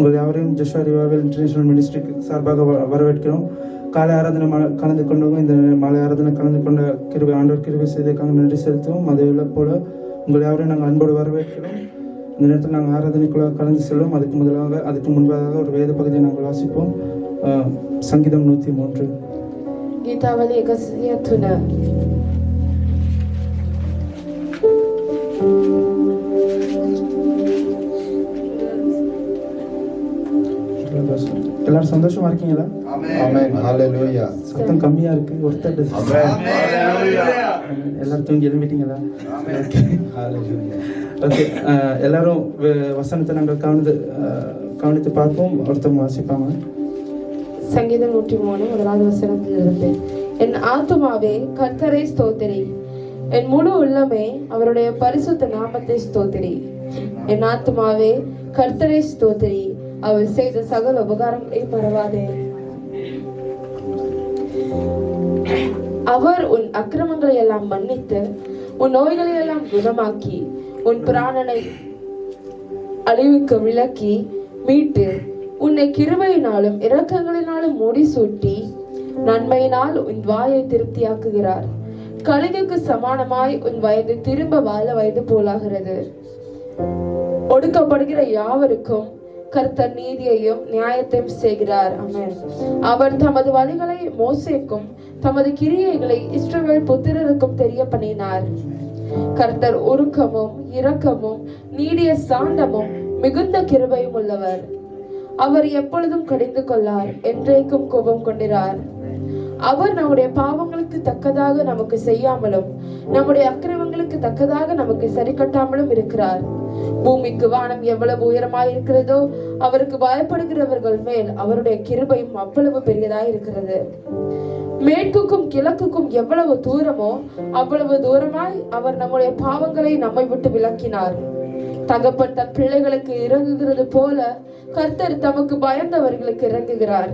உங்கள் யாவரையும் Joshua revival international ministry சார்பாக வரவேற்கிறோம். காலை ஆராதனை கலந்து கொண்டவங்க இந்த மாலை ஆராதனை கலந்து கொண்ட கிருபை ஆண்டவர் கிருபை செய்ததுக்காக நன்றி செலுத்துவோம். அதே போல உங்கள் யாவரையும் நாங்கள் அன்போடு வரவேற்கிறோம். இந்த நேரத்தில் நாங்கள் ஆராதனைக்குள்ள கலந்து செல்வோம். அதுக்கு முன்பாக ஒரு வேத பகுதியை நாங்கள் வாசிப்போம். சங்கீதம் 103 गीतावली 103 எல்லாரும் சந்தோஷமா இருக்கீங்களா? ஆமென். ஹalleluya. சத்தம் கம்மியா இருக்கு. ஒருத்தர் எல்லாரும் தூங்கி எழும்பிட்டீங்களா? ஹalleluya. ஓகே, எல்லாரும் வசனத்தை நாங்கள் கவனித்து பார்ப்போம். ஒருத்தவங்க வாசிப்பாங்க. சங்கீதம் 103 முதலாவது வசனத்திலிருந்து. என் ஆத்துமாவே கர்த்தரை ஸ்தோத்திரி, என் முழு உள்ளமே அவருடைய பரிசுத்த நாமத்தை ஸ்தோத்திரி. என் ஆத்துமாவே கர்த்தரை ஸ்தோத்திரி, அவர் செய்த சகல உபகாரங்களை மறவாதே. அவர் உன் அக்கிரமங்களை எல்லாம் மன்னித்து உன் நோய்களை எல்லாம் குணமாக்கி உன் பிராணனை அழிவுக்கு விலக்கி மீட்டு உன்னை கிருபையினாலும் இரக்கங்களினாலும் முடிசூட்டி நன்மையினால் உன் வாயை திருப்தியாக்குகிறார். கழுகுக்கு சமானமாய் உன் வயது திரும்ப வாழ வயது போலாகிறது. ஒடுக்கப்படுகிற யாவருக்கும் கர்த்தர் நீதியையும் நியாயத்தையும் செய்கிறார். ஆமென். அவர் தமது வழிகளை மோசேக்கும் தமது கிரியைகளை இஸ்ரவேல் புத்திரருக்கும் தெரிய பண்ணினார். கர்த்தர் உருக்கமும் இரக்கமும் நீடிய சாந்தமும் மிகுந்த கிருபையும் உள்ளவர். அவர் எப்பொழுதும் கடிந்து கொள்ளார், என்றைக்கும் கோபம் கொண்டிரார். அவர் நம்முடைய பாவங்களுக்கு தக்கதாக நமக்கு செய்யாமலும் நம்முடைய அக்கிரமங்களுக்கு தக்கதாக நமக்கு சரி கட்டாமலும் இருக்கிறார். பூமிக்கு வானம் எவ்வளவு உயரமாய் இருக்கிறதோ அவருக்கு பயப்படுகிறவர்கள் மேல் அவருடைய கிருபையும் அவ்வளவு பெரியதாய் இருக்கிறது. மேற்குக்கும் கிழக்குக்கும் எவ்வளவு தூரமோ அவ்வளவு தூரமாய் அவர் நம்முடைய பாவங்களை நம்மை விட்டு விலக்கினார். தகப்பன் தன் பிள்ளைகளுக்கு இறங்குகிறது போல கர்த்தர் தமக்கு பயந்தவர்களுக்கு இறங்குகிறார்.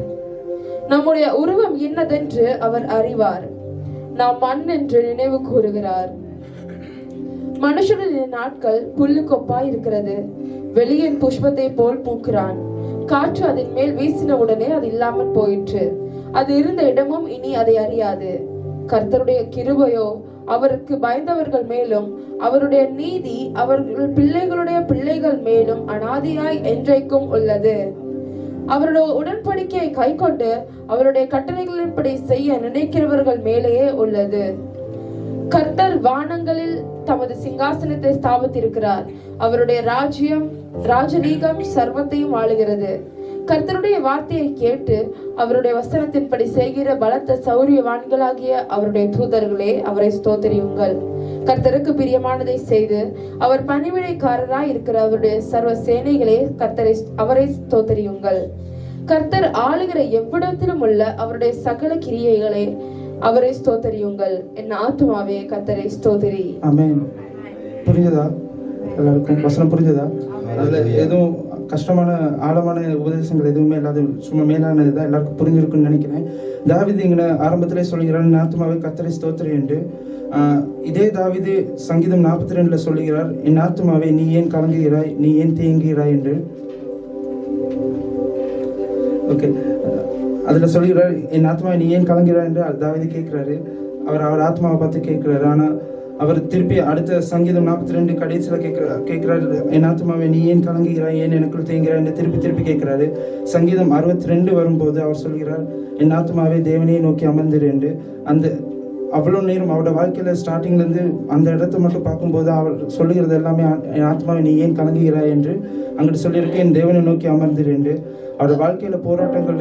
நம்முடைய உருவம் இன்னதென்று அவர் அறிவார். நாம் மண் என்று நினைவு கூறுகிறார். மனுஷனுடைய நாட்கள் புல்லு கொப்பாய் இருக்கிறது. வெளியின் புஷ்பத்தை போல் பூக்கிறான். காற்று அதன் மேல் வீசின உடனே அது இல்லாமல் போயிற்று. அது இருந்த இடமும் இனி அதை அறியாது. கர்த்தருடைய கிருபையோ அவருக்கு பயந்தவர்கள் மேலும் அவருடைய நீதி அவர்கள் பிள்ளைகளுடைய பிள்ளைகள் மேலும் அனாதியாய் என்றைக்கும் உள்ளது. அவருடைய உடன்படிக்கையை கை கொண்டு அவருடைய கட்டளைகளின்படி செய்ய நினைக்கிறவர்கள் மேலேயே உள்ளது. கர்த்தர் வானங்களில் தமது சிங்காசனத்தை ஸ்தாபித்திருக்கிறார். அவருடைய ராஜரீகம் சர்வத்தையும் ஆளுகிறது. கர்த்தருடைய வார்த்தையை கேட்டு அவருடைய வசனத்தின்படி செய்கிற பலத்த சௌரியவான்களாகிய அவருடைய தூதர்களே, அவரை ஸ்தோத்திரியுங்கள். கர்த்தருக்கு பிரியமானதை செய்து அவர் பணிவிடைக்காரராய் இருக்கிற அவருடைய சர்வ சேனைகளே, அவரை ஸ்தோத்திரியுங்கள். கர்த்தர் ஆளுகிற எவ்விடத்திலும் உள்ள அவருடைய சகல கிரியைகளே, அவரை ஸ்தோத்திரியுங்கள். என் ஆத்துமாவே கர்த்தரை ஸ்தோத்திரி. ஆமென். புரிஞ்சதா? எல்லாருக்கும் வசனம் புரிஞ்சதா? அதுல எதுவும் கஷ்டமான ஆழமான உபதேசங்கள் எதுவுமே இல்லாத சும்மா மேலானது தான் எல்லாருக்கும் புரிஞ்சிருக்குன்னு நினைக்கிறேன். தாவீது இங்கே ஆரம்பத்திலே சொல்கிறார், என் ஆத்துமாவே கர்த்தரை ஸ்தோத்திரி என்று. இதே தாவீது சங்கீதம் 42 சொல்லுகிறார், என் ஆத்துமாவே நீ ஏன் கலங்குகிறாய், நீ ஏன் தேங்குகிறாய் என்று. ஓகே, அதுல சொல்லுகிறார், என் ஆத்மாவை நீ ஏன் கலங்குகிறாய் என்று தாவீது கேட்கிறாரு. அவர் ஆத்மாவை பார்த்து கேட்கிறாரு. ஆனா அவர் திருப்பி அடுத்த சங்கீதம் 42 கடைசியில கேட்கிறாரு, என் ஆத்மாவை நீ ஏன் கலங்குகிறாய், ஏன் எனக்குள் தேங்குகிறாய் என்று திருப்பி கேட்கிறாரு. சங்கீதம் 62 வரும்போது அவர் சொல்கிறார், என் ஆத்மாவை தேவனையை நோக்கி அமர்ந்திரு என்று. அந்த அவ்வளோ நேரம் அவரோட வாழ்க்கையில ஸ்டார்டிங்ல இருந்து அந்த இடத்த மட்டும் பார்க்கும்போது அவர் சொல்லுகிறது எல்லாமே, என் ஆத்மாவை நீ ஏன் கலங்குகிறாய் என்று அங்கிட்டு சொல்லியிருக்கு, என் தேவனை நோக்கி அமர்ந்திரு என்று. அவரோட வாழ்க்கையில போராட்டங்கள்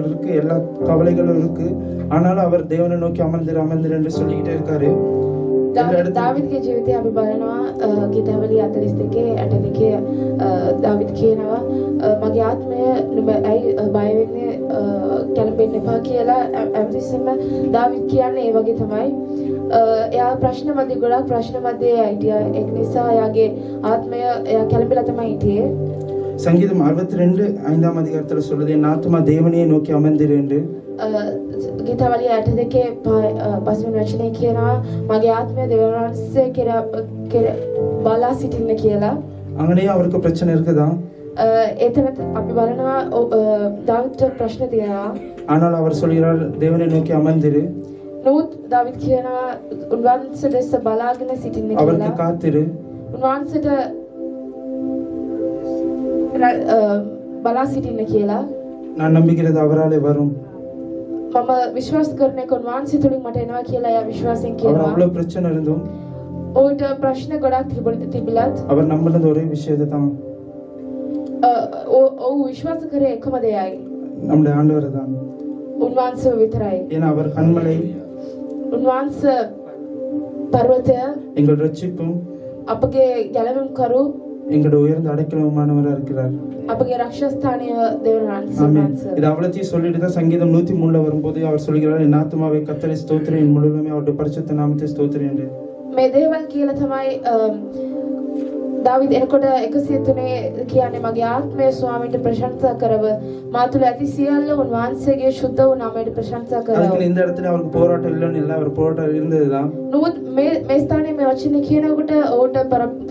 இருக்கு, எல்லா கவலைகளும் இருக்கு. ஆனாலும் அவர் தேவனை நோக்கி அமர்ந்திரு என்று சொல்லிக்கிட்டே இருக்காரு. දාවිද්ගේ ජීවිතය අපි බලනවා ගීතාවලිය 42 8 දාවිද් කියනවා මගේ ආත්මය නුඹ ඇයි බය වෙන්නේ කැළඹෙන්න එපා කියලා හැමතිස්සෙම දාවිද් කියන්නේ ඒ වගේ තමයි. එයා ගොඩක් ප්‍රශ්න මැදේ හිටියා. ඒක නිසා එයාගේ ආත්මය එයා කැළඹිලා තමයි හිටියේ. சங்கீதம் 62 5ஆம் அதிகாரத்தில் சொல்லுது, என் ஆத்மா தேவனையை நோக்கி அமர்ந்திரு என்று. ගීතාවලිය 82 පස්වෙනි වචනේ කියනවා මගේ ආත්මය දෙවියන් වහන්සේ කෙර බලා සිටින්න කියලා. அங்கேயும் அவருக்கு பிரச்சனை இருக்குதா? එතන අපි බලනවා දාවිද්ට ප්‍රශ්න තියෙනවා. ஆனால் அவர் சொல்கிறார் தேவனை நோக்கி அமர்ந்திரு, නමුත් දාවිද් කියනවා උන්වහන්සේ දෙස බලාගෙන සිටින්න அவருக்கு කියලා. காத்திரு, උන්වහන්සේට බලා සිටින්න කියලා. நான் நம்புகிறது அவராலே வரும். මම විශ්වාස කරන එක උන්වහන්සේ තුලින් මට එනවා කියලා එයා විශ්වාසයෙන් அவர் කියනවා. அவ்வளவு பிரச்சனை இருந்தும் ඔහුට ප්‍රශ්න ගොඩක් තිබිලත් அவர் நம்பினது ஒரே விஷயத்தை தான், ඔහු විශ්වාස කරේ එකම දෙයයි. நம்முடைய ஆண்டவர் தான். උන්වහන්සේ විතරයි. ஏன்னா அவர் கண்மலை, උන්වහන්සේ පර්වතය, எங்கள் ரட்சிப்பும் අපගේ ගැලවීම් කරු, எங்களுடைய உயர்ந்த அடைக்கலமானவராக இருக்கிறார். අපගේ රක්ෂස්ථානීය දෙවියන් ஆமென். වහන්සේ. இது அவ்வளத்தையும் சொல்லிட்டு தான் சங்கீதம் 103 வரும்போது அவர் சொல்கிறார், என் ஆத்துமாவை கர்த்தரை ஸ்தோத்திரம், என் முழுவதுமே அவருடைய பரிசுத்த நாமத்தை ஸ்தோத்திரம் என்று. මේ දේවල් කියලා තමයි දාවිද් එනකොට 103 කියන්නේ මගේ ආත්මය ස්වාමීන්ට ප්‍රශංසා කරව, මා තුළ ඇති සියල්ල උන්වහන්සේගේ ශුද්ධ වූ නාමයට ප්‍රශංසා කරව. அதுக்கு இந்த இடத்துல அவருக்கு போராட்டம் இல்லைன்னு இல்லை, அவர் போராட்டம் இருந்ததுதான். නමුත් මේ ස්ථානයේ මේ වචනේ කියනකොට ඔහුට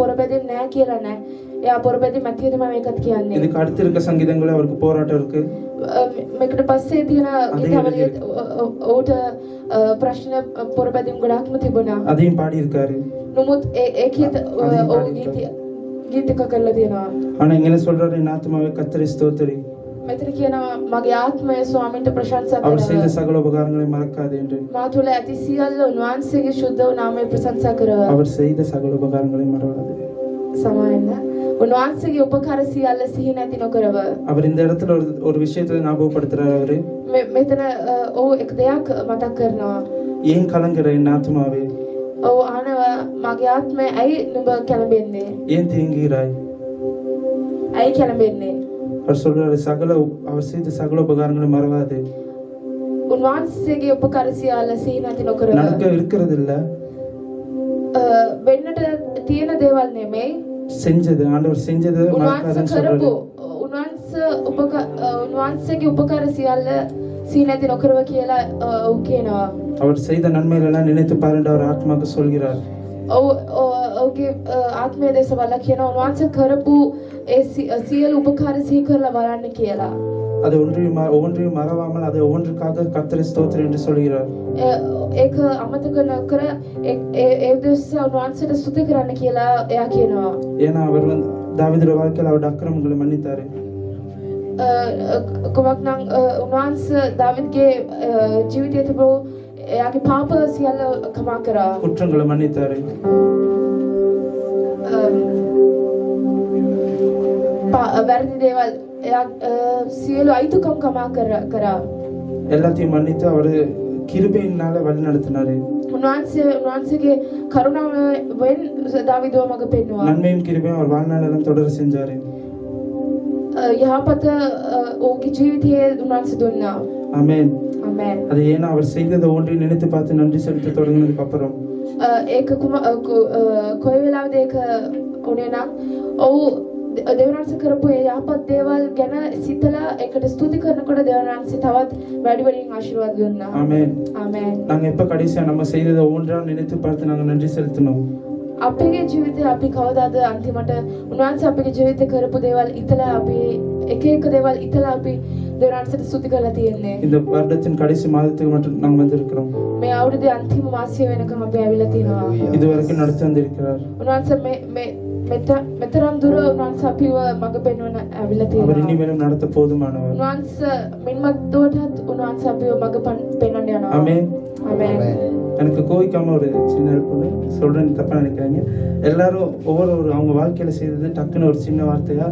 පොරබැදින් නැහැ කියලා නෑ. එයා පොරබැදින් මැතිය තමයි මේකත් කියන්නේ. இதுக்கு அடுத்து இருக்க சங்கீதங்கள அவருக்கு போராட்டம் இருக்கு. මේකට පස්සේ තියෙන ගීතවලිය ඔහුට ප්‍රශ්න පොරබැදින් ගොඩක්ම තිබුණා. அதையும் பாடி இருக்காரு. නමුත් ඒකෙත් ඔහු ගීතක කරලා තියෙනවා. ஆனா இங்க என்ன சொல்றாரு, என் ஆத்துமாவை கர்த்தரை ஸ்தோத்திரி, මෙතන කියනවා මගේ ආත්මය ස්වාමීන්ට ප්‍රශංසා அவர் செய்த කරව. சகல உபகாரங்களை மறக்காதே என்று. මා තුළ ඇති සියල්ල උන්වහන්සේගේ ශුද්ධ වූ නාමයට ප්‍රශංසා කරව. அவர் செய்த சகல உபகாரங்களை மறவாதே. සමාවෙන්න. උන්වහන්සේගේ උපකාර සියල්ල සිහි නැති නොකරව. அவர் இந்த இடத்துல ஒரு விஷயத்தை ஞாபகப்படுத்துறாரு. அவரு මෙතන ඔහු එක දෙයක් මතක් කරනවා. ஏன் கலங்குற என் ஆத்துமாவே, ඔහු අහනවා මගේ ආත්මය ඇයි නුඹ කැළඹෙන්නේ? ஏன் தேங்குகிறாய்? ඇයි කැළඹෙන්නේ? அவர் சொல்றாரு, அவர் செய்த சகல உபகாரங்களை மறவாதே. උන්වහන්සේගේ උපකාර සියල්ල සිහි නැති නොකරව. நடக்க இருக்கிறது இல்ல, වෙන්නට තියෙන දේවල් නෙමෙයි. செஞ்சது ஆண்டவர் செஞ்சது උන්වහන්සේ மறக்காதேன்னு කරපු சொல்றாரு. උන්වහන්සේගේ උපකාර සියල්ල සිහි නැති නොකරව කියලා ඔහු කියනවා. அவர் செய்த நன்மைகள் எல்லாம் நினைத்து பாருங்க, அவர் ஆத்மாக்கு சொல்கிறார். ඔහුගේ ආත්මය දෙස බලලා කියනවා උන්වහන්සේ කරපු ඒ සියලු උපකාර සිහි කරලා බලන්න කියලා. அது ஒன்றையும் மறவாமல் அதை ஒவ்வொன்றுக்காக கர்த்தரை ஸ்தோத்திரம் என்று சொல்கிறார். ඒක අමතක නොකර ඒ දෙස උන්වහන්සේට ස්තුති කරන්න කියලා එයා කියනවා. ஏன்னா அவர் தாவீதுடைய வாழ்க்கையில் அவருடைய அக்கிரமங்களை மன்னித்தாரு. කොමක් නම් උන්වහන්සේ දාවිද්ගේ ජීවිතයේ තිබූ එයාගේ පාප සියල්ල කමා කරා. குற்றங்களை மன்னித்தாரு. වැරදි දේවල් එයා සියලු අයිතුකම් කමා කරා. எல்லாத்தையும் மன்னித்து அவர் கிருபையினால வழி நடத்தினாரு. උන්වහන්සේගේ කරුණාවෙන් දාවිදව මඟ පෙන්වුවා. நன்மையும் கிருபையும் அவர் வாழ்நாளெல்லாம் தொடர செஞ்சாரு. යහපත ඔහුගේ ජීවිතයේ උන්වහන්සේ දුන්නා. ஆமென். ආමෙන්. அது ஏன்னா அவர் செய்ததை ஒன்றை நினைத்து பார்த்து நன்றி செலுத்த தொடங்கினதுக்கு அப்புறம் ඒක කොයි වෙලාවද ඒක උනේ නම් ඔහු දෙවියන්සේ කරපු ඒ යහපත් දේවල් ගැන සිතලා ඒකට ස්තුති කරනකොට දෙවියන්සේ තවත් වැඩි වැඩියෙන් ආශිර්වාද දුන්නා. ஆமென். ආමෙන්. நாங்க எப்ப கடைசியா நம்ம செய்ததை ஒவ்வொன்றா நினைத்து பார்த்து நாங்க நன்றி செலுத்தணும். අපේ ජීවිතේ අපි කවදාද අන්තිමට උන්වහන්සේ අපේ ජීවිතේ කරපු දේවල් ඉතලා අපි එක එක දේවල් ඉතලා අපි දෙවියන්ට ස්තුති කරලා තියෙන්නේ. இந்த வருடத்தின் கடைசி மாதத்துக்கு மட்டும் நாங்க வந்திருக்கிறோம். මේ අවුරුද්දේ අන්තිම මාසය වෙනකම් අපි ඇවිල්ලා තිනවා. இதுவரைக்கும் நடத்தி வந்திருக்கிறார். උන්වහන්සේ මේ මෙතරම් දුර උන්වහන්සේ අපිව මඟ පෙන්වන්න ඇවිල්ලා அவர் තියෙනවා. இனிமேலும் நடத்த போதுமானவர். උන්වහන්සේ මින්මත් දුරටත් උන්වහන්සේ අපිව මඟ පෙන්වන්න යනවා. ஆமென். ආමෙන්. எனக்கு கோவிக்காம ஒரு சின்ன பொண்ணு சொல்றேன்னு தப்பா நினைக்கிறாங்க. எல்லாரும் ஒவ்வொரு அவங்க வாழ்க்கையில செய்தது டக்குன்னு ஒரு சின்ன வார்த்தையா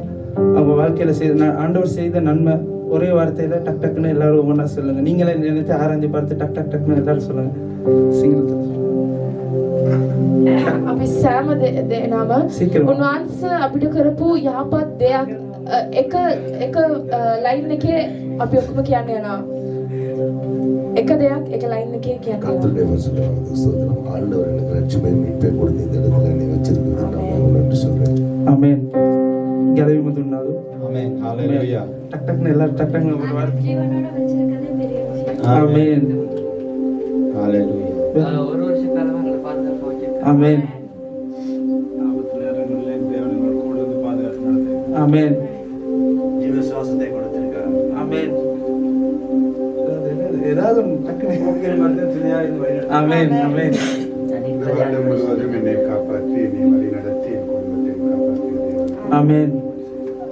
அவங்க வாழ்க்கையில செய்த ஆண்டவர் செய்த நன்மை ஒரே வார்த்தையில டக்குன்னு எல்லாரும் ஒவ்வொன்றா சொல்லுங்க. நீங்களே நினைத்து ஆராய்ந்து பார்த்து டக்குன்னு எல்லாரும் சொல்லுங்க. சிங்கிள் අපි සෑම දෙනාම සීක්‍රම. උන්වහන්සේ අපිට කරපු යහපත් දෙයක් එක ලයින් එකේ අපි ඔක්කොම කියන්න යනවා. එක දෙයක් එක ලයින් එකේ කියන්න යනවා. கர்த்தருடைய வசனத்தை ஸ்தோத்திரம். ஆண்டவர் எனக்கு ரட்சிப்பை மீட்பை கொடுத்து இந்த இடத்துல என்னை வச்சிருக்கிறது நான் நன்றி சொல்றேன். ஆமென். ගැලවීම දුන්නාලු. ஆமென். ஹalleluya. டக்குன்னு எல்லாரும் டக்குன்னு ஒரு வார்த்தை. ஜீவனோட வச்சிருக்கதே பெரிய விஷயம். ஆமென். ஹalleluya. ஒரு வருஷ காலமா எங்களை பாதுகாப்பு வச்சிருக்காங்க. ஆமென். ஆபத்து நேரங்களில் தேவன் எங்களோடு கூட இருந்து பாதுகாத்து நடத்துகிறார். ஆமென். ஏதாவது ஒன்று டக்குனு. ஆமென் ஆமென் இந்த வருடம் முழுவதும் என்னை காப்பாற்றி என்னை வழி நடத்தி என் குடும்பத்தை காப்பாற்றி ஆமென்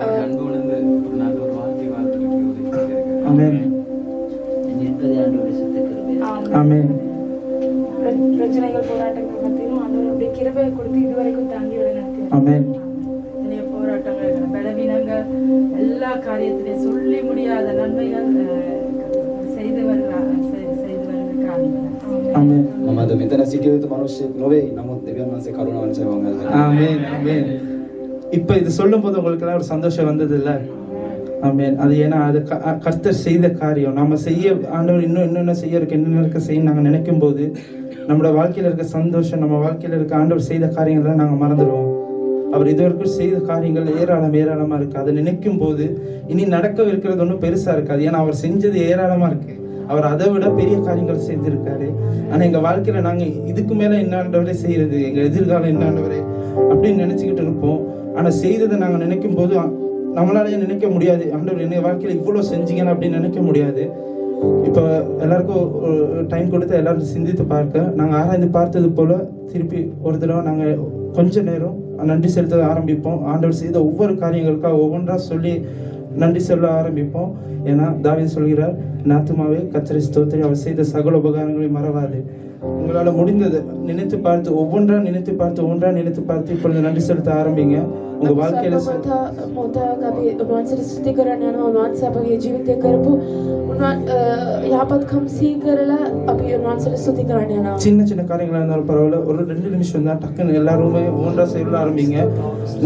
அவர் அன்பு உணர்ந்து ஒரு நல்ல ஒரு வாழ்க்கை வாழ்க்கைக்கு உதவி செய்திருக்கிறார். ஆமென் நிற்பது ஆண்டவருடைய சுத்த கிருபை. ஆமென் பிரச்சனைகள் போராட்டங்கள் மத்தியிலும் ஆண்டவர் அப்படியே கிருபையை கொடுத்து இதுவரைக்கும் தாங்கி நடத்தி ஆமென் நிறைய போராட்டங்கள் பலவீனங்கள் எல்லா காரியத்திலையும் சொல்லி முடியாத நன்மைகள் செய்து வருகிற காரியங்கள். ஆமென் මම අද මෙතන සිටිය යුතු මිනිස්සෙක් නොවේ. නමුත් දෙවියන් වහන්සේ කරුණාවෙන් සේවම් කරනවා. ஆமென் ஆமென் இப்போ இது சொல்லும்போது உங்களுக்கு எல்லாம் ஒரு சந்தோஷம் வந்தது இல்ல? ஆமென். அது ஏன்னா அது கர்த்தர் செய்த காரியம். நாம செய்ய ஆண்டவர் இன்னும் செய்ய இருக்கு, என்னென்ன செய்ய நாங்க நினைக்கும் போது நம்மளோட வாழ்க்கையில இருக்க சந்தோஷம், நம்ம வாழ்க்கையில இருக்க ஆண்டவர் செய்த காரியங்கள்லாம் நாங்க மறந்துடுவோம். அவர் இதுவரைக்கும் செய்த காரியங்கள் ஏராளமா இருக்கு. அதை நினைக்கும் போது இனி நடக்கவிருக்கிறது ஒன்றும் பெருசா இருக்காது. ஏன்னா அவர் செஞ்சது ஏராளமா இருக்கு. அவர் அதை விட பெரிய காரியங்கள் செஞ்சிருக்காரு. ஆனா எங்க வாழ்க்கையில நாங்க இதுக்கு மேல என்னாண்டவரே செய்யறது, எங்க எதிர்காலம் என்னாண்டவரே அப்படின்னு நினைச்சுக்கிட்டு இருப்போம். ஆனா செய்ததை நாங்க நினைக்கும் போது நம்மளாலேயே நினைக்க முடியாது. ஆண்டவர் என்ன வாழ்க்கையில இவ்வளவு செஞ்சீங்கன்னு அப்படின்னு நினைக்க முடியாது. இப்போ எல்லாருக்கும் டைம் கொடுத்து எல்லாரும் சிந்தித்து பார்க்க நாங்க ஆராய்ந்து பார்த்தது போல திருப்பி ஒரு தடவை நாங்க கொஞ்ச நேரம் நன்றி செலுத்த ஆரம்பிப்போம். ஆண்டவர் செய்த ஒவ்வொரு காரியங்களுக்காக ஒவ்வொன்றா சொல்லி நன்றி சொல்ல ஆரம்பிப்போம். ஏன்னா தாவீது சொல்கிறார், என் ஆத்துமாவே கர்த்தரை ஸ்தோத்திரி, அவர் செய்த சகல உபகாரங்களை மறவாது. உங்களால முடிந்தது நினைத்து பார்த்து ஒவ்வொன்றா நினைத்து பார்த்து இப்பொழுது நன்றி செலுத்த ஆரம்பிங்க. உங்க வாழ்க்கையில स्तुति කරන්න යනවා. උන්වහන්සේ අපගේ ජීවිතය කරපු යහපත්කම් සිහි කරලා අපි උන්වහන්සේට स्तुति කරන්න යනවා. சின்ன காரியங்களா இருந்தாலும் பரவாயில்ல, ஒரு 2 நிமிஷம் தான் டக்குன்னு எல்லாருமே ஒன்றா செய்ய ஆரம்பிங்க.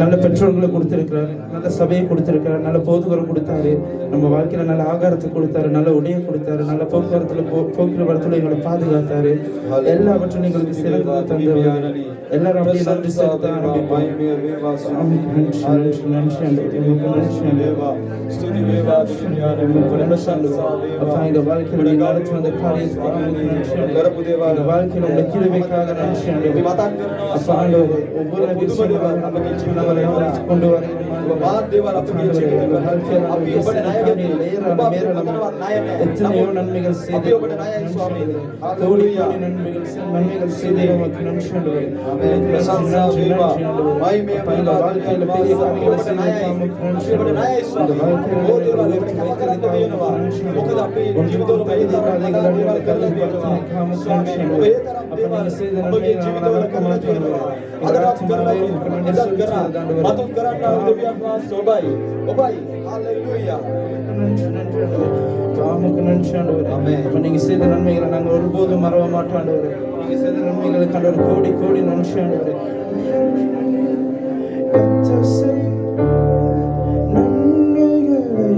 நல்ல பெற்றோர்களை கொடுத்திருக்கிறாரு, நல்ல சபையை கொடுத்திருக்கிறாரு, நல்ல போதுவரை கொடுத்தாரு, நம்ம வாழ்க்கையில நல்ல ஆகாரத்தை கொடுத்தாரு, நல்ல உடையை கொடுத்தாரு, நல்ல போக்குவரத்துல எங்களை பாதுகாத்தாரு, எல்லாவற்றும் எங்களுக்கு சிறந்த தந்தவர். எல்லாரும் அப்படியே நன்றி செலுத்த ஆரம்பிப்போம். அப்பா இந்த வாழ்க்கையில நீ நடத்தி வந்த காரியத்துக்கு வாழ்க்கையில உள்ள கிருபைக்காக நன்றி ஆண்டவரே. அப்பா ஆண்டவரே ஒவ்வொரு நம்மளை கொண்டு வர எத்தனையோ நன்மைகள் செய்து கோடி நன்மைகள் செய்து நமக்கு நன்றி ஆண்டவரே. வாழ்க்கையில பெரிய காரியங்களை நீங்க செய்த நன்மைகளை நாங்க ஒருபோதும் மறவ மாட்டோம் ஆண்டவரே. நீங்க செய்த நன்மைகளுக்கு ஆண்டவர் கோடி கோடி நன்றி ஆண்டவரே. நன்மைகளை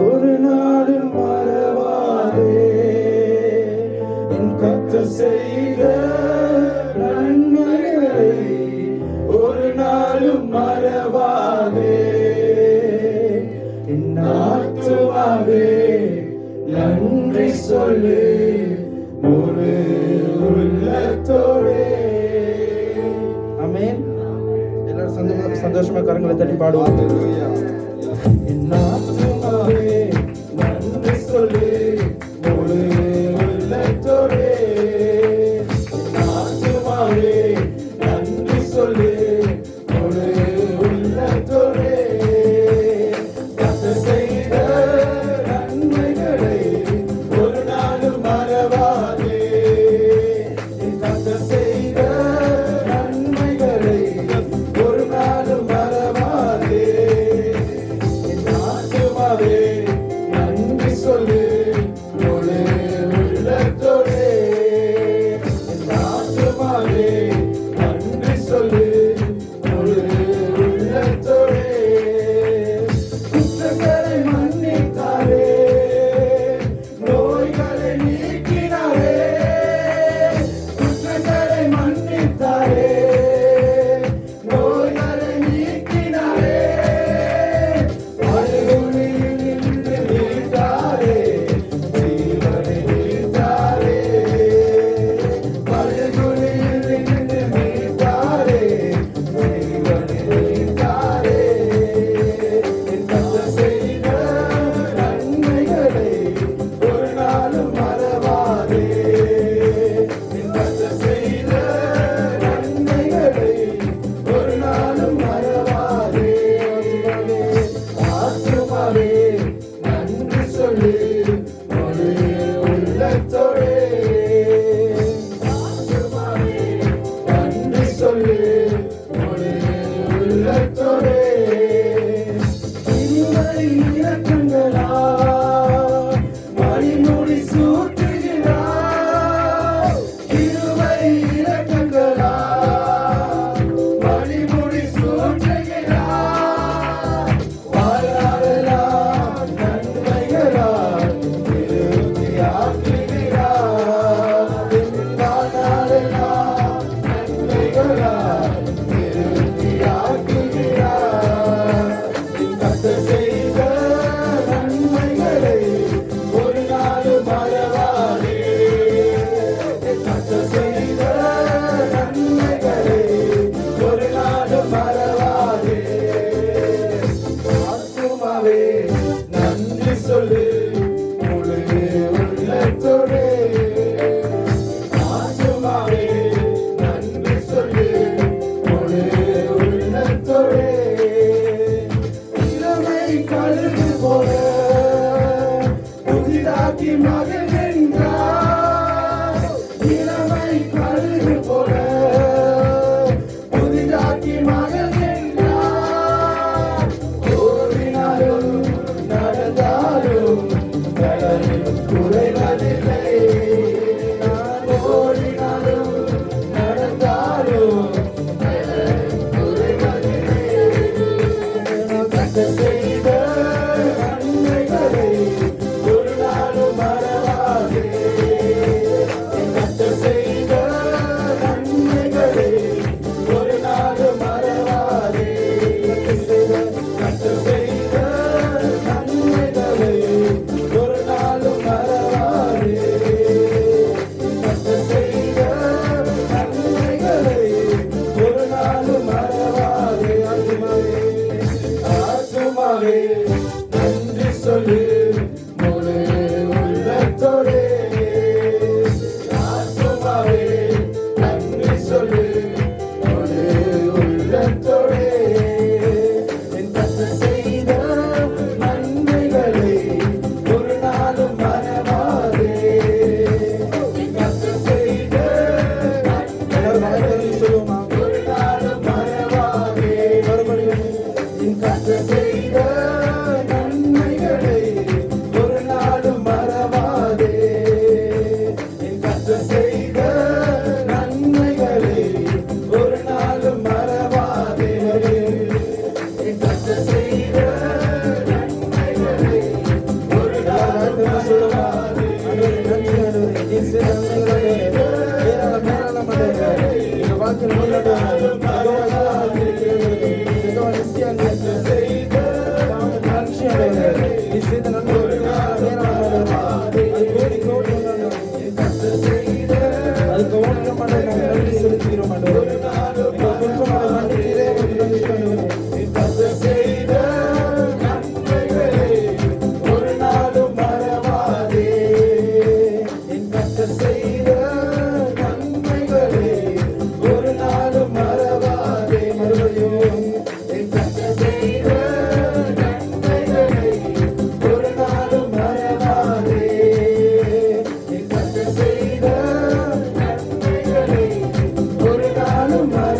ஒரு நாளும் மறவாதே, என் கர்த்தர் செய்த நன்மைகளை ஒரு நாளும் மறவாதே, என் ஆத்துமாவே நன்றி சொல்லு ஒரு உள்ளத்தோடே. ஆமென். எல்லாரும் சந்தோஷமா கரங்களை தட்டி பாடுவோம். என் ஆத்துமாவே நன்றி சொல்லு ஒரு உள்ளத்தோடே, என் ஆத்துமாவே நன்றி சொல்லு ஒரு உள்ளத்தோடே. கர்த்தர் செய்த நன்மைகளை ஒரு நாளும் மறவாதே, கர்த்தர் செய்த நன்மைகளை ஒரு நாளும் மறவாதே, ஆண்டவரே, நாங்கள் நன்றி செலுத்துகிறோம் ஆண்டவரே. எங்கள் குற்றங்களை மன்னித்தீரே, உமக்கு நன்றி ஆண்டவரே. கர்த்தர் செய்த நன்மைகளை ஒரு நாளும் மறவாதே. என் கர்த்தர் செய்த நன்மைகளை ஒரு நாளும் மறவாதே. மறுபடியும் என் கர்த்தர் செய்த நன்மைகளை ஒரு நாளும் மறவாதே. என் கர்த்தர் செய்த நன்மைகளை ஒரு நாளும் மறவாதே.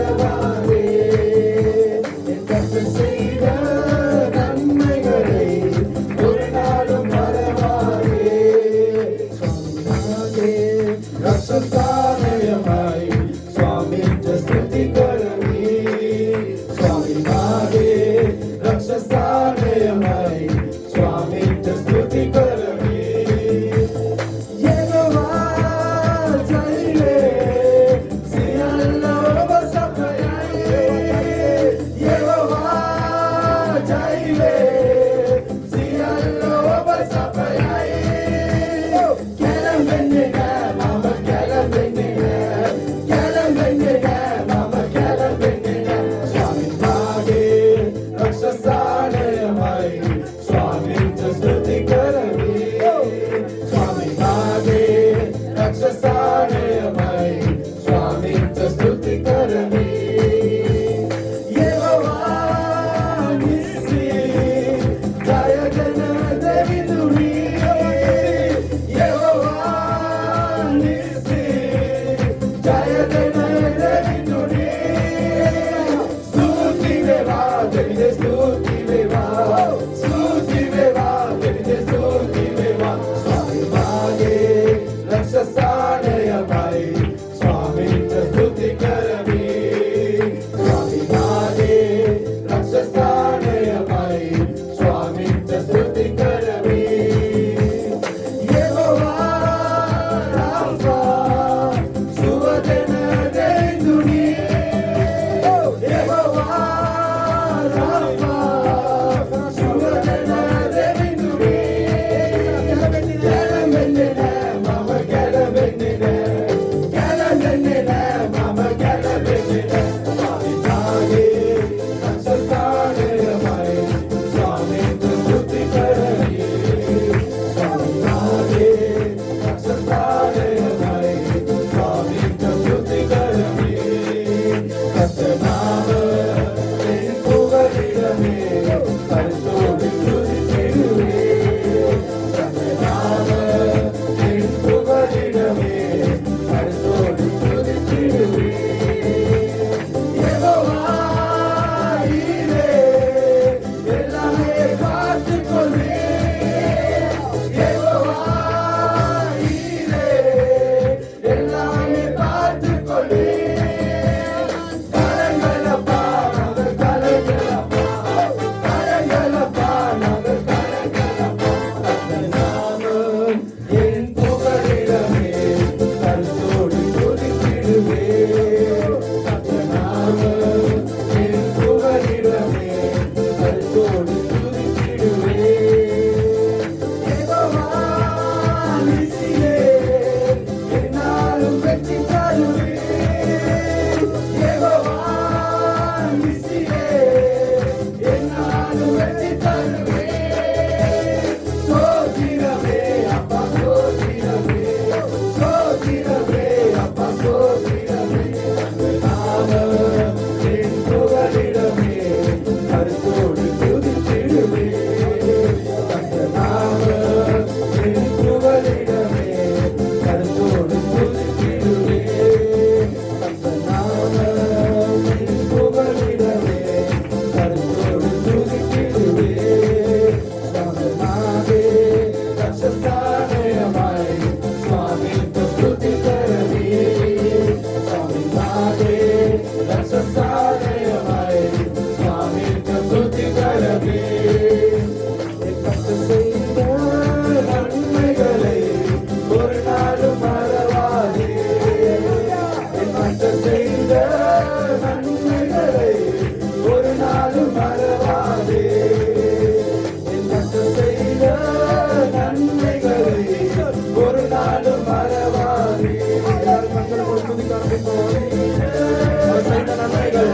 அவர் செய்த நன்மைகள்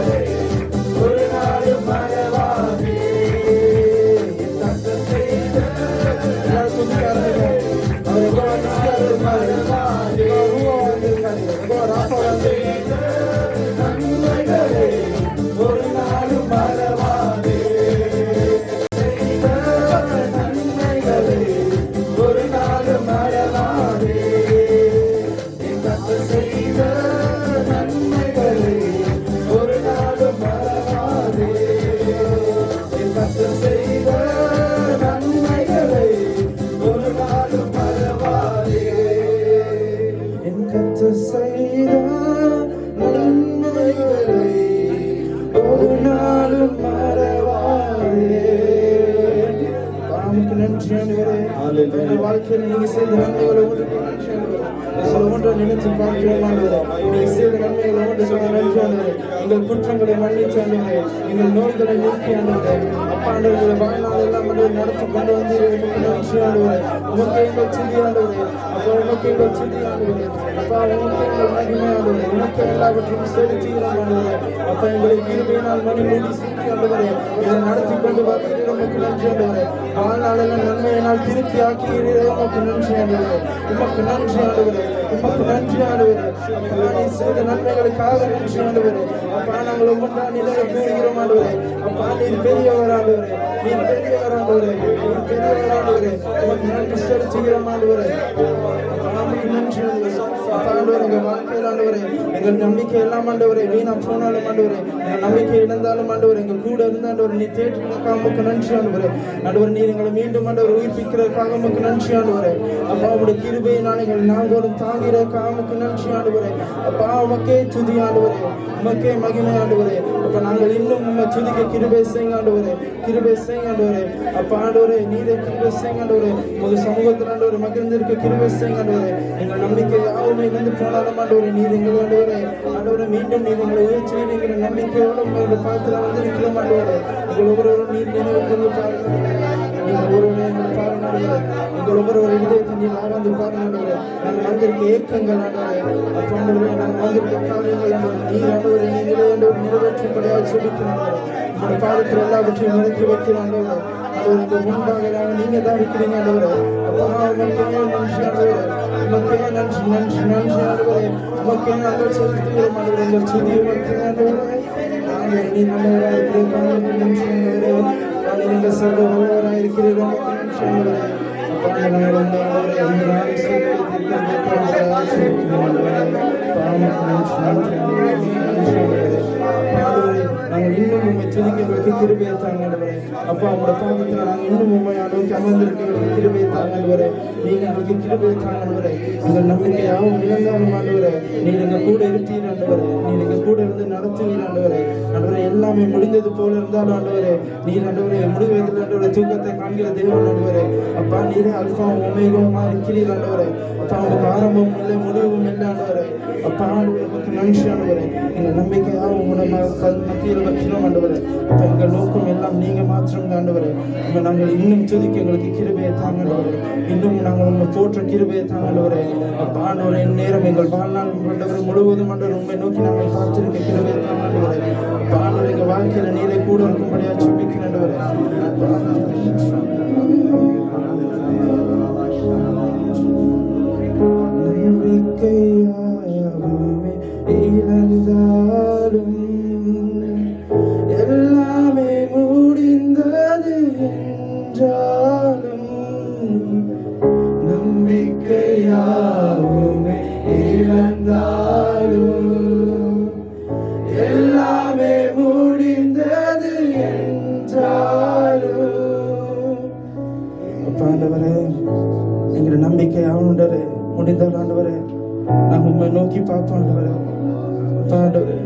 ஒரு நாளும் மறவாதே. கர்த்தர் செய்த எல்லாரும் துதிக்காரங்க. அவர் எவ்வளவு நிச்சயம் இருப்பாரு, எவ்வளவு ரூபம் வந்திருக்காரு, எவ்வளவு ராப்பா வந்திருக்காரு. நன்மைகளே ஒரு நாளும் மறவாதே. நன்மைகளே ஒரு நாளும் மறவாதே. கர்த்தர் செய்த நன்மைகளே ஒரு நாளும் மறவாதே. கர்த்தர் செய்த நன்மைகளை ஒரு நாளும் மறவாதே. என் கர்த்தர் செய்த நன்மைகளை ஒரு நாளும் மறவாதே. பாவமுக்கு நன்றி ஆண்டவரே. எங்கள் வாழ்க்கையில் நீங்க செய்த நன்மைகளை உங்களுக்கு நன்றி ஆண்டவரே. ஒன்றை நினைத்து பார்க்கிறோம் ஆண்டவரே. நீங்க செய்த நன்மைகளை ஒன்று நன்றி ஆண்டவரே. எங்கள் குற்றங்களை மன்னிச்சு ஆண்டவரே. எங்கள் நோய்களை நீக்கி ஆண்டவரே. அப்பா ஆண்டவர்களை வாழ்நாள் எல்லாம் ஆண்டவர் நடத்தி கொண்டு வந்து உமக்கு நன்றி ஆண்டவரே. உமக்கு எங்கள் சுதி ஆண்டவரே. அப்பா உமக்கு எங்கள் சுதி ஆண்டவரே. அப்பா உமக்கு எங்கள் மகிமை ஆண்டவரே. உமக்கு எல்லாவற்றையும் செலுத்துகிறோம் ஆண்டவரே. அப்பா எங்களை கிருபையினால் மணி மூடி சுற்றி ஆண்டவரே இதை நடத்தி கொண்டு வருகிறோம். உமக்கு நன்றி ஆண்டவரே. வாழ்நாளெல்லாம் நன்மையினால் திருப்தி ஆக்குகிறீரே. உமக்கு நன்றி ஆண்டவரே. உமக்கு நன்றி ஆண்டவரே. உமக்கு நன்றி ஆண்டவரே. அப்பா நீ செய்த நன்மைகளுக்காக நன்றி ஆண்டவரே. அப்பா நாங்கள் ஒவ்வொன்றா நிலையை கூறுகிறோம் ஆண்டவரே. அப்பா நீர் பெரியவர் ஆண்டவரே. நீர் பெரியவர் ஆண்டவரே. நீர் பெரியவர் ஆண்டவரே. உமக்கு நன்றி செலுத்துகிறோம் ஆண்டவரே. நமக்கு நன்றி ஆண்டவரே. அப்பா ஆண்டவரே எங்கள் வாழ்க்கையில் ஆண்டவரே எங்கள் நம்பிக்கை எல்லாம் ஆண்டவரே வீணா போனாலும் ஆண்டவரே எங்கள் நம்பிக்கை இழந்தாலும் ஆண்டவரே எங்கள் கூட இருந்த ஆண்டவரை நீ தேற்றுவதற்காக உமக்கு நன்றி ஆண்டவரே. ஆண்டவர் நீர் எங்களை மீண்டும் ஆண்டவர் உயிர்ப்பிக்கிறதுக்காக உமக்கு நன்றி ஆண்டவரே. அப்பா உங்களுடைய கிருபையினால் எங்கள் நாங்களும் தாங்கிறதுக்காக உமக்கு நன்றி ஆண்டவரே. அப்பா உமக்கே துதி ஆண்டவரே. உமக்கே மகிமை ஆண்டவரே. அப்ப நாங்கள் இன்னும் உண்மை துதிக்க கிருபை செய்யுங்க ஆண்டவரே. கிருபை செய்யுங்க ஆண்டவரே. அப்ப ஆண்டவரே நீரே கிருபை செய்யுங்க ஆண்டவரே. உங்க சமூகத்தில் ஆண்டவரை மகிழ்ந்திருக்க கிருபை செய்யுங்க ஆண்டவரே. எங்கள் நம்பிக்கை யாவுமே இழந்து போனாலும் ஆண்டவரே நீர் எங்கள் ஆண்டவரே ஆண்டவரை மீண்டும் நீர் எங்களை உயர்ச்சிங்கிற நம்பிக்கையோடு உங்களோட பாத்திர வந்திருக்கிறோம் ஆண்டவரே. எங்கள் ஒவ்வொருவரும் நீர் நினைவு கொண்டு பாருங்க. நீங்கள் ஒருவரை எங்கள் பாருங்க. எங்கள் ஒவ்வொருவர் இதயத்தை நீர் ஆராய்ந்து பாருங்க. நாங்கள் வந்திருக்க ஏக்கங்கள் ஆண்டவரே. அப்ப ஆண்டவரே நாங்கள் வந்திருக்க காரியங்கள் ஆண்டவரே நீர் ஆண்டவரை நீங்களே ஆண்டவர் நிறைவேற்றும்படியாக சொல்லிக்கிறாங்க. உங்களுடைய பாதத்தில் எல்லாவற்றையும் நிறுத்தி வைக்கிறாங்க ஆண்டவரே. இந்த முன்பாக நீங்க தான் இருக்கிறீங்க ஆண்டவரே. அப்பா உமக்கே நன்றி ஆண்டவரே. உமக்கே நன்றி நன்றி நன்றி ஆண்டவரே. உமக்கே நாங்கள் செலுத்துகிறோம் ஆண்டவரே. எங்கள் சுதி உமக்கே ஆண்டவரே. நாங்கள் நீ நல்லவராக இருக்கிறீர்கள் நன்றி ஆண்டவரே. நீங்கள் சர்வ வல்லவராக இருக்கிறீர்கள் உமக்கு நன்றி ஆண்டவரே. அப்பா நாங்கள் ஆண்டவரே இந்த நாளை நாங்கள் இன்னும் உண்மை துதிக்கிறவர்களுக்கு கிருபையை தாங்க ஆண்டவரே. அப்பா உங்களோட பாவத்தில் நாங்கள் இன்னும் உண்மை அளவுக்கு அமர்ந்திருக்கிறவர்களுக்கு கிருபையை தாங்க ஆண்டவரே. நீங்கள் எங்களுக்கு கிருபையை தாங்க ஆண்டவரே. எங்கள் நம்பிக்கை யாவும் இழந்தாலும் ஆண்டவரே நீர் எங்கள் கூட இருத்தீர் ஆண்டவரே. நீர் எங்கள் கூட இருந்து நடத்துவீர் ஆண்டவரே. ஆண்டவரே எல்லாமே முடிந்தது போல இருந்தாலும் ஆண்டவரே நீர் ஆண்டவரே முடிவதில் ஆண்டவரே தூக்கத்தை காண்கிற தேவன் ஆண்டவரே. அப்பா நீரே அல்பாவும் ஒமேகாவுமா இருக்கிறீர் ஆண்டவரே. அப்பா உங்களுக்கு ஆரம்பமும் இல்லை முடிவும் இல்லை ஆண்டவரே. அப்பா ஆண்டவருக்கு நன்றி ஆண்டவரே. எங்கள் நம்பிக்கை யாவும் மத்தியில் வைக்கிறோம் ஆண்டவரே. அப்ப எங்கள் நோக்கம் எல்லாம் நீங்க மாத்திரம் தான் ஆண்டவரே. நாங்கள் இன்னும் துதிக்க எங்களுக்கு கிருபையை தாங்க ஆண்டவரே. இன்னும் நாங்கள் உண்மை போற்ற கிருபையை தாங்க ஆண்டவரே. அப்ப ஆண்டவரே நேரம் எங்கள் வாழ்நாள் ஆண்டவரை முழுவதும் ஆண்டவர் உண்மை நோக்கி நாங்கள் பார்த்திருக்க கிருபையை தாங்க ஆண்டவரே. அப்ப ஆண்டவர் எங்கள் வாழ்க்கையில நீரை கூட இருக்கும்படியா சுபிக்கிற ஆண்டவரே. நம்பிக்கையாகவுமே இழந்தாலும் எல்லாமே முடிந்தது என்றாலும் நம்பிக்கையாகவுமே இழந்தாலும் எல்லாமே முடிந்தது என்றாலும் அப்பா ஆண்டவரே எங்களை நம்பிக்கை ஆண்டவரே முடிந்தால் ஆண்டவரே நாங்கள் உண்மை நோக்கி பார்ப்போம் ஆண்டவரே. ஆண்டவரே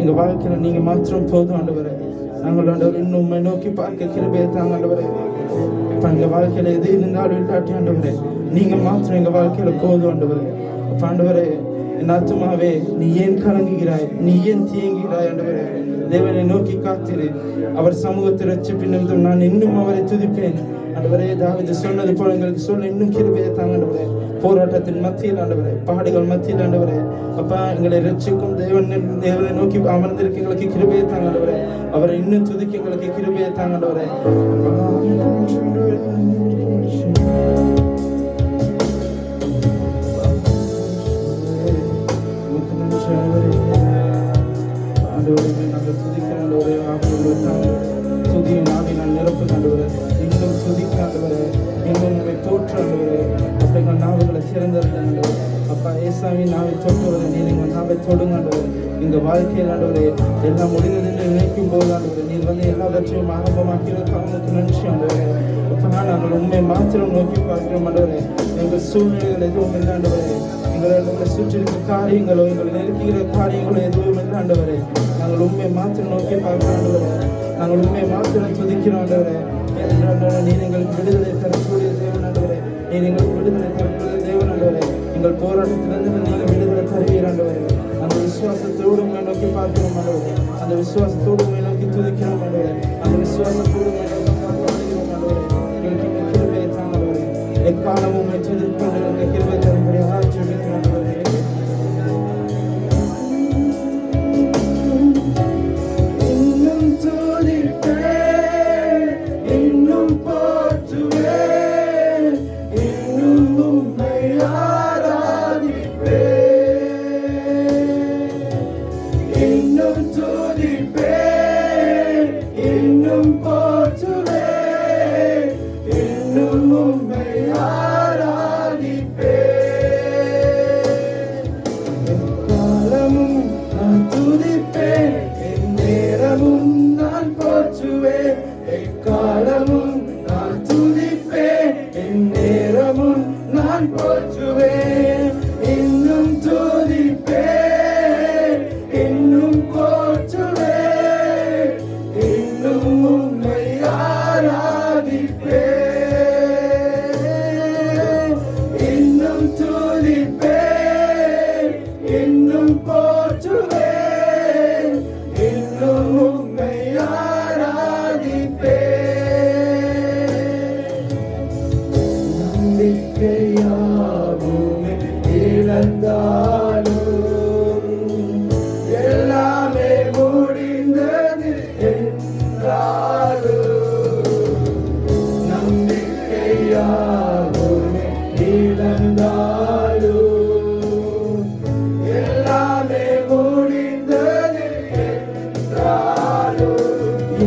எங்க வாழ்க்கையில நீங்க மாத்திரம் போதும் ஆண்டவரே. நாங்கள் ஆண்டவர் இன்னும் உண்மை நோக்கி பார்க்க கிருபையை தாங்க ஆண்டவரே. அப்ப எங்க வாழ்க்கையில எது இருந்தாலும் இல்லாட்டி ஆண்டவரே நீங்க மாத்திரம் எங்க வாழ்க்கையில போதும் ஆண்டவரே. அப்ப ஆண்டவரே என் ஆத்துமாவே நீ ஏன் கலங்குகிறாய், நீ ஏன் தேங்குகிறாய் ஆண்டவரே. தேவனை நோக்கி காத்திரு, அவர் சமூகத்தை ரட்சிப்பு நிமித்தம் நான் இன்னும் அவரை துதிப்பேன் ஆண்டவரே. தாவீது சொன்னது போல எங்களுக்கு சொல்ல இன்னும் கிருபையை தாங்க ஆண்டவரே. போராட்டத்தின் மத்தியில் ஆண்டவரே, பாடுகள் மத்தியில் ஆண்டவரே, அப்பா எங்களை ரட்சிக்கும் தேவனை நோக்கி அமர்ந்திருக்க எங்களுக்கு கிருபையை தாங்க ஆண்டவரே. அவரை இன்னும் துதிக்க எங்களுக்கு கிருபையை தாங்க ஆண்டவரே. நாங்கள் துதிக்கிறோம் ஆண்டவரே. துதியும் ஆவி நான் நிரப்பு ஆண்டவரே. இன்னும் துதிக்க ஆண்டவரே, இன்னும் உங்களை போற்று ஆண்டவரே. அப்ப எங்கள் நாவுகளை திறந்தது ஆண்டவரே. அப்பா ஏசாமி நாவை தொட்டுவதை நீர் எங்கள் நாவை தொடுங்க ஆண்டவரே. எங்கள் வாழ்க்கையில் ஆண்டவரே எல்லாம் முடிந்தது என்று நினைக்கும் போது ஆண்டவரே நீர் வந்து எல்லாவற்றையும் ஆரம்பமாக்கிறதுக்கு அவனுக்கு நன்றி ஆண்டவரே. அப்பா நாங்கள் உண்மை மாத்திரம் நோக்கி பார்க்கிறோம் ஆண்டவரே. எங்கள் சூழ்நிலைகள் எதுவும் இல்லை ஆண்டவரே. எங்களை சுற்றி இருக்க காரியங்களோ எங்களை நெருக்குகிற காரியங்களோ எதுவும் இல்லை ஆண்டவரே. நாங்கள் உண்மை மாத்திரம் நோக்கி பார்க்கிறோம் ஆண்டவரே. நாங்கள் உண்மை மாத்திரம் துதிக்கிறோம் ஆண்டவரே. ஏனென்றால் நீர் எங்களுக்கு விடுதலை தரக்கூடிய தேவன் ஆண்டவரே. நீர் எங்களுக்கு விடுதலை தரக்கூடிய தேவன் ஆண்டவரே. எங்கள் போராட்டத்திலிருந்து நீங்கள் விடுதலை தருவீர் ஆண்டவரே. அந்த விசுவாசத்தோடு உங்களை நோக்கி பார்க்கிறோம் ஆண்டவரே. அந்த விசுவாசத்தோடு உங்களை நோக்கி துதிக்கிறோம் ஆண்டவரே. அந்த விசுவாசத்தோடு உங்களை நோக்கி பார்க்கிறோம் ஆண்டவரே. எங்களுக்கு கிருபையை தாங்க ஆண்டவரே. எக்காலமும் உங்களை துதிக்கொண்டு எங்களுக்கு கிருபை தரும்படியாக ஜெபிக்கிறோம் ஆண்டவரே. இன்னும் துதிப்பேன், இன்னும் போற்றுவேன், இன்னும் உம்மை ஆராதிப்பேன். இன்னும் துதிப்பேன், இன்னும் போற்றுவேன், இன்னும் உம்மை ஆராதிப்பேன். எக்காலமும் நான் துதிப்பேன், எந்நேரமும் நான் போற்றுவேன். எக்காலமும் நான் துதிப்பேன், எந்நேரமும் நான் போற்றுவேன். இன்னும் துதிப்பேன், இன்னும் போற்றுவேன், இன்னும் உம்மை ஆராதிப்பேன். இன்னும் துதிப்பேன், இன்னும் போற்றுவேன், இன்னும் உம்மை ஆராதிப்பேன். நம்பிக்கையாவுமே இழந்தாலும் எல்லாமே முடிந்தது என்றாலும், நம்பிக்கையாவுமே இழந்தாலும் எல்லாமே முடிந்தது என்றாலும்,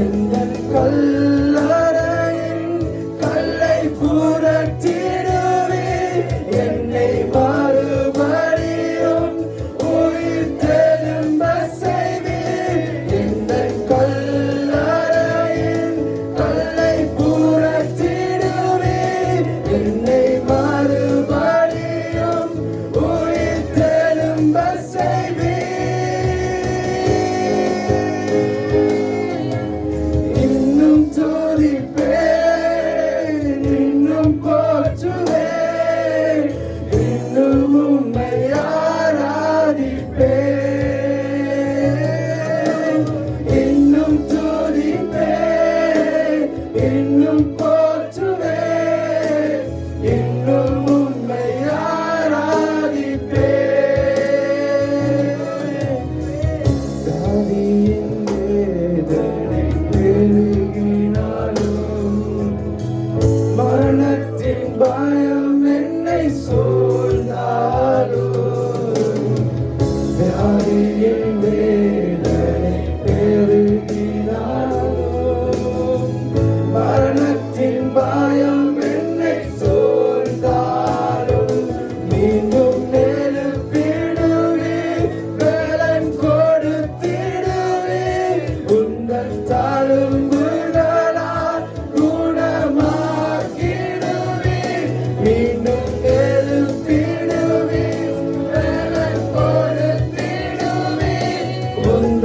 எந்தன் கல்லறையின் கல்லை புரட்டிடுவீர், என்னை மறுபடியும் உயிர் தெழும்ப செய்வீர். எந்தன் கல்லறையின் கல்லை புரட்டிடுவீர், என்னை மறுபடியும் உயிர் தெழும்ப செய்வீர். இன்னும் துதிப்பேன், இன்னும் போற்றுவேன், இன்னும் உம்மை ஆராதிப்பேன். இன்னும் துதிப்பேன், இன்னும் போற்றுவேன், இன்னும் உம்மை ஆராதிப்பேன். தாவீதின் வேதனை பெருகினாலும், மரணத்தின் பயம் என்னை சூழ்ந்தாலும், வியாதியின் வேதனை பெருகினாலும், மரணத்தின் பயம் என்னை சூழ்ந்தாலும், மீண்டும் எழுப்பிடுவீர், பலன் கொடுத்திடுவீர், உந்தன் தழும்புகளால் குணமாக்கிடுவீர். மீண்டும் எழுப்பிடுவீர், பலன் கொடுத்திடுவீர், உந்தன்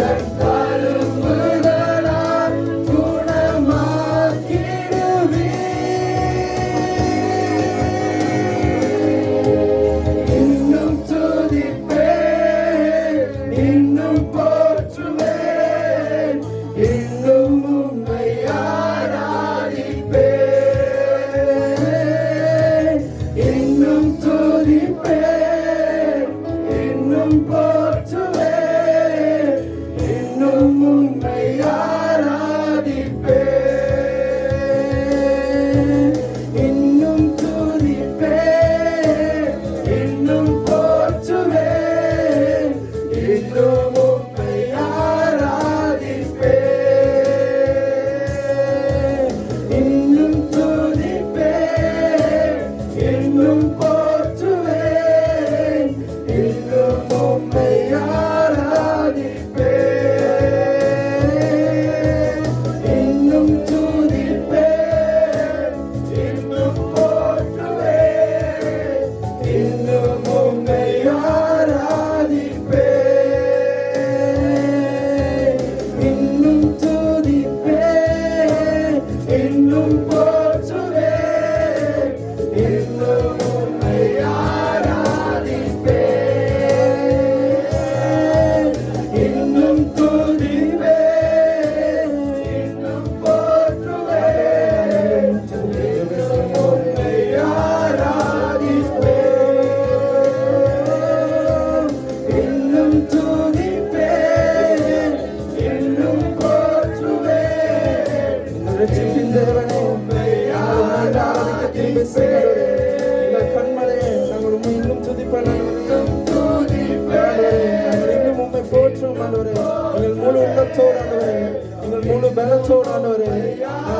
மாற்றும் ஆண்டவரே. எங்கள் முழு உள்ளத்தோடு ஆண்டவரே, எங்கள் முழு பலத்தோடு ஆண்டவரே நாங்கள்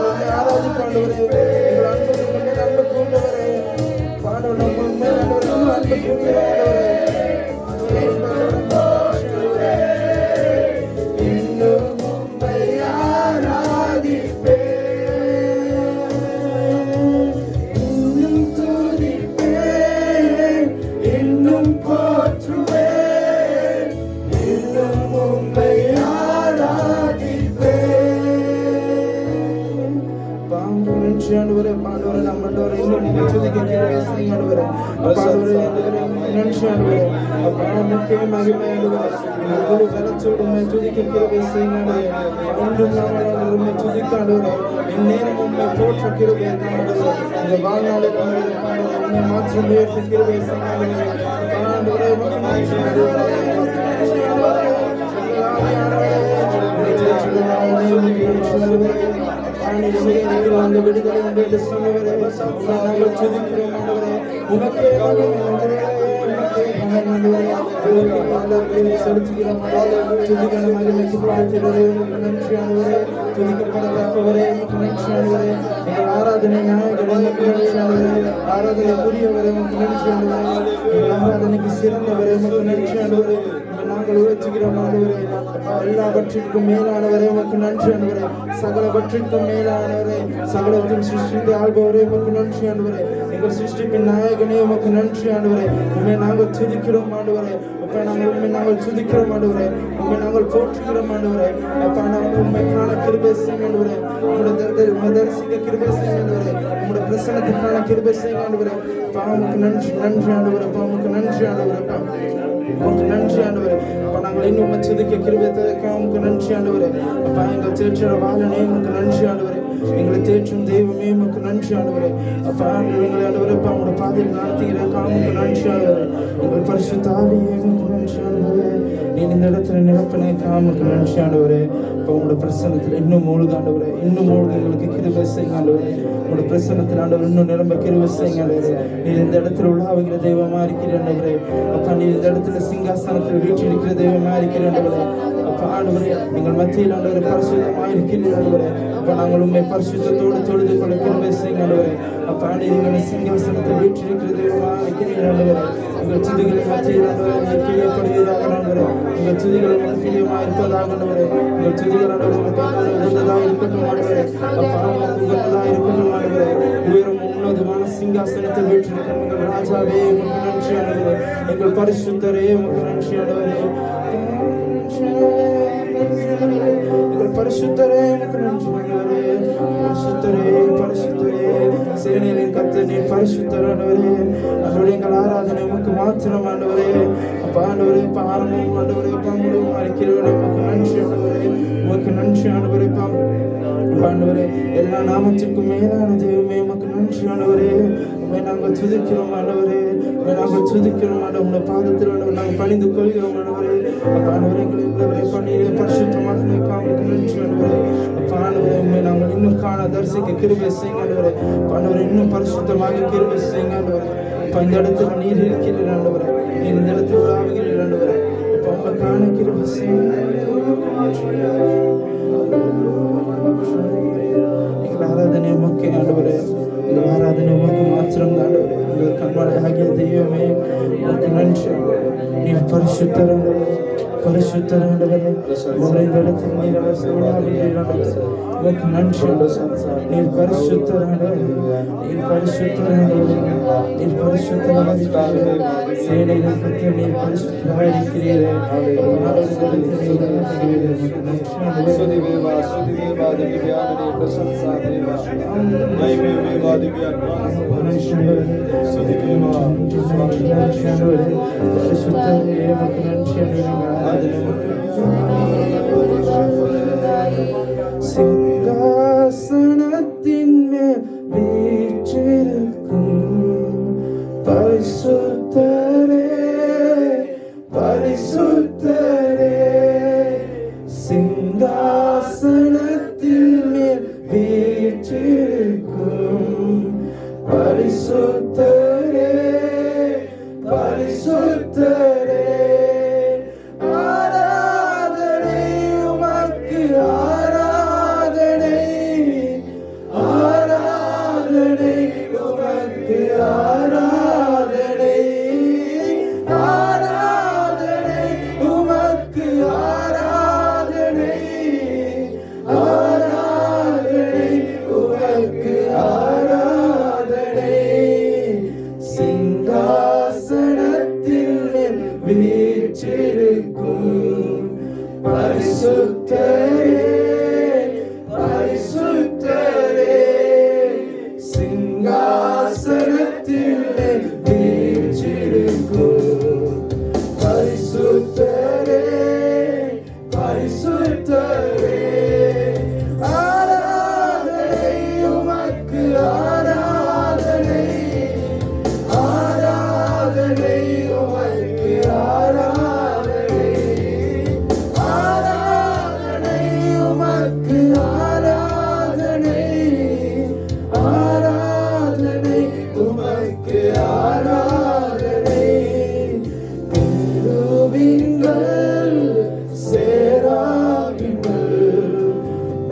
உண்மை ஆராதிப்போம் ஆண்டவரே. எங்கள் அன்பு உங்கள் மேல் அன்பு கூண்டவரே ஆண்டவரே, உங்கள் மேல் ஆண்டவரே இன்னும் அன்பு கூண்டவரே ஆண்டவரே. இன்னும் உம்மை ஆராதிப்பேன், இன்னும் துதிப்பேன், இன்னும் போற்றுவேன், இன்னும் உம்மை ஆராதிப்பேன். பாம்பு நன்றி ஆண்டவரே, பாண்டவரே நம்மளோட இன்னும் உம்மை துதிக்க கிருபை செய்யுங்க ஆண்டவரே. பாண்டவரே ஆண்டவரே நன்றி ஆண்டவரே. அப்பா உமக்கே மகிமை ஆண்டவரே. முழு பலத்தோடு உம்மை துதிக்க கிருபை செய்யுங்க ஆண்டவரே. இன்னும் நாங்கள் உம்மை துதிக்க ஆண்டவரே. இந்நேரம் உம்மை போற்ற கிருபை ஆண்டவரே. இந்த வாழ்நாளில் ஆண்டவரே உம்மை மாற்றம் உயர்த்த கிருபை செய்யுங்க ஆண்டவரே. ஆண்டவரே உமக்கு நன்றி ஆண்டவரே. அந்த விடுதலை என்று சொன்னவரே நாங்கள் துதிக்கிறோம் ஆண்டவரே. உமக்கே செலுத்துகிறோம் துதிக்கிற மகிமைக்கு பார்க்கிறவரே உமக்கு நன்றி ஆண்டவரே. துதிக்கப்படத்தக்கவரே உமக்கு நன்றி ஆண்டவரே. எங்கள் ஆராதனை நாயகரே உமக்கு நன்றி ஆண்டவரே. ஆராதனைக்குரியவரே உமக்கு நன்றி ஆண்டவரே. எங்கள் ஆராதனைக்கு சிறந்தவரே உமக்கு நன்றி ஆண்டவரே. நாங்கள் உயர்த்துகிறோம் ஆண்டவரே. எல்லாவற்றிற்கும் மேலானவரே உமக்கு நன்றி ஆண்டவரே. சகலவற்றிற்கும் மேலானவரே, சகலவற்றையும் சிருஷ்டித்து ஆள்பவரே உமக்கு நன்றி ஆண்டவரே. எங்கள் சிருஷ்டிப்பின் நாயகனே உமக்கு நன்றி ஆண்டவரே. உண்மை நாங்கள் துதிக்கிறோம் ஆண்டவரே. அப்பா நாங்கள் உண்மை நாங்கள் துதிக்கிறோம் ஆண்டவரே. உண்மை நாங்கள் போற்றுகிறோம் ஆண்டவரே. அப்பா நாங்கள் உண்மை காண கிருபை செய்யுங்க ஆண்டவரே. உம்முடைய தரிசிக்க கிருபை செய்யுங்க ஆண்டவரே. உம்முடைய பிரசன்னத்துக்கான கிருபை செய்யுங்க ஆண்டவரே. அப்பா உமக்கு நன்றி நன்றி ஆண்டவரே. அப்பா உமக்கு நன்றி ஆண்டவரே. உமக்கு நன்றி ஆண்டவரே. அப்பா நாங்கள் இன்னும் உம்மை துதிக்க கிருபை தருக்க உமக்கு நன்றி ஆண்டவரே. அப்பா எங்கள் தேற்ற வாழனே உமக்கு நன்றி ஆண்டவரே. எங்களை தேற்றும் தெய்வமே உமக்கு நன்றி ஆண்டவரே. அப்பா எங்களை ஆண்டவரே அப்பா உங்களுடைய பாதையில் நடத்துகிற காமுக்கு நன்றி ஆண்டவரே. எங்கள் பரிசுத்த ஆவியே உமக்கு நன்றி ஆண்டவரே. நீ இந்த இடத்துல நிரப்பனே காமுக்கு நன்றி ஆண்டவரே. அப்பா உங்களுடைய பிரசன்னத்தில் இன்னும் மூழ்கு ஆண்டவரே. இன்னும் மூழ்கு எங்களுக்கு கிருபை செய்யுங்க ஆண்டவரே. உங்களுடைய பிரசன்னத்தில் ஆண்டவர் இன்னும் நிரம்ப கிருபை செய்யுங்க ஆண்டவரே. நீ இந்த இடத்துல உலாவுகிற தெய்வமா இருக்கிற ஆண்டவரே. அப்பா நீ இந்த இடத்துல சிங்காசனத்தில் வீற்றிருக்கிற தெய்வமா இருக்கிற ஆண்டவரே. அப்பா ஆண்டவரே எங்கள் மத்தியில் ஆண்டவரே பரிசுத்தமாக இருக்கிற ஆண்டவரே. அப்பா நாங்கள் உண்மை பரிசுத்தத்தோடு தொழுது கொள்ள கிருபை செய்யுங்க ஆண்டவரே. அப்பா நீங்க சிங்காசனத்தில் வீற்றிருக்கிற தெய்வமா இருக்கிற ஆண்டவரே. உங்கள் துதிகளை மத்தியில் ஆண்டவரே நீர் பிரியப்படுவீராக ஆண்டவரே. உங்கள் துதிகளை பிரியமாக இருப்பதாக ஆண்டவரே. உங்கள் துதிகள் ஆண்டவரே உகந்ததாக இருக்கட்டும் ஆண்டவரே. அப்பா உகந்ததாக இருக்கட்டும் ஆண்டவரே. உயரும் உன்னதமான சிங்காசனத்தில் வீற்றிருக்கிற எங்கள் ராஜாவே உமக்கு நன்றி ஆண்டவரே. எங்கள் பரிசுத்தரே உமக்கு நன்றி ஆண்டவரே. எங்கள் பரிசுத்தரே உமக்கு நன்றி ஆண்டவரே. பரிசுத்தரே பரிசுத்தரே சேனைகளின் கர்த்தர் நீர் பரிசுத்தர் ஆண்டவரே. ஆண்டவரே எங்கள் ஆராதனை உமக்கு மாத்திரம் ஆண்டவரே. அப்பா ஆண்டவரே பாரமும் ஆண்டவரே பங்குடும் அழைக்கிறவரே உமக்கு நன்றி ஆண்டவரே. உமக்கு நன்றி ஆண்டவரே. ஆண்டவரே எல்லா நாமத்திற்கும் மேலான தெய்வமே உமக்கு நன்றி ஆண்டவரே. உண்மை நாங்கள் துதிக்கிறோம் ஆண்டவரே. உண்மை நாங்கள் துதிக்கிறோம் ஆண்டவரே. உங்களுடைய பாதத்தில் ஆண்டவரே நாங்கள் பணிந்து கொள்கிறோம் ஆண்டவரே. அப்பா ஆண்டவரே எங்களை உள்ளவரை பண்ணியே பரிசுத்தமாக காமிக்க நன்றி ஆண்டவரே. அப்பா ஆண்டவரே உண்மை நாங்கள் இன்னும் காண தரிசிக்க கிருபை செய்யுங்க ஆண்டவரே. ஆண்டவரே இன்னும் பரிசுத்தமாக கிருபை செய்யுங்க ஆண்டவரே. அப்பா இந்த இடத்துல நீர் இருக்கிறீர் ஆண்டவரே. நீர் இந்த இடத்துல உலாவுகிறீர் ஆண்டவரே. அப்பா உங்களை காண கிருபை செய்யுங்க. எங்கள் ஆராதனை உமக்கு ஆண்டவரே. எங்கள் ஆராதனை உமக்கு மாத்திரம் ஆண்டவரே. எங்கள் கண்மலை ஆகிய தெய்வமே உமக்கு நன்றி. நீர் பரிசுத்தர் ஆண்டவரே. பரிசுத்தர் ஆண்டவரே. இந்த இடத்தில் நீர் உலாவுகிறீர் ஆண்டவரே. உமக்கு நன்றி ஆண்டவரே. நீர் பரிசுத்தர் ஆண்டவரே. நீர் பரிசுத்தர் ஆண்டவரே. நீர் பரிசுத்தராக இருக்கிறீரே. சேனைகளின் கர்த்தர் நீர் பரிசுத்தராக இருக்கிறீரே. சிங்காசனத்தின் மேல் வீற்றிருக்கும் பரிசுத்தரே பரிசுத்தரே. சிங்காசனத்தின் மேல் வீற்றிருக்கும் பரிசுத்தரே பரிசுத்தரே. ஆராதனை பரிசுத்தரே பரிசுத்தரே சிங்காசனத்திலே வீற்றிருக்கும் பரிசுத்தரே பரிசுத்தரே ஆராதனை உமக்கு ஆராதனை ஆராதனை உமக்கு ஆராதனை ஆராதனை உமக்கு ஆராதனை ஆராதனை உமக்கு ஆராதனை பெருவிங்கள் சேராவிங்கள்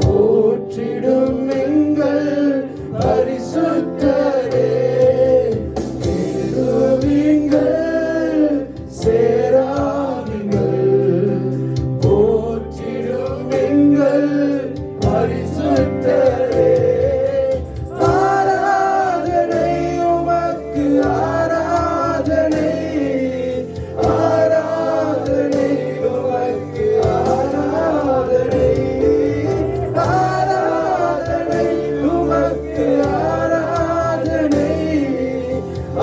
போற்றிடும் எங்கள் பரிசுத்தரே பெருவிங்கள் சேராவிங்கள் போற்றிடும் எங்கள் பரிசுத்தரே ஆராதனை உமக்கு ஆராதனை ஆராதனை உமக்கு ஆராதனை ஆராதனை உமக்கு ஆராதனை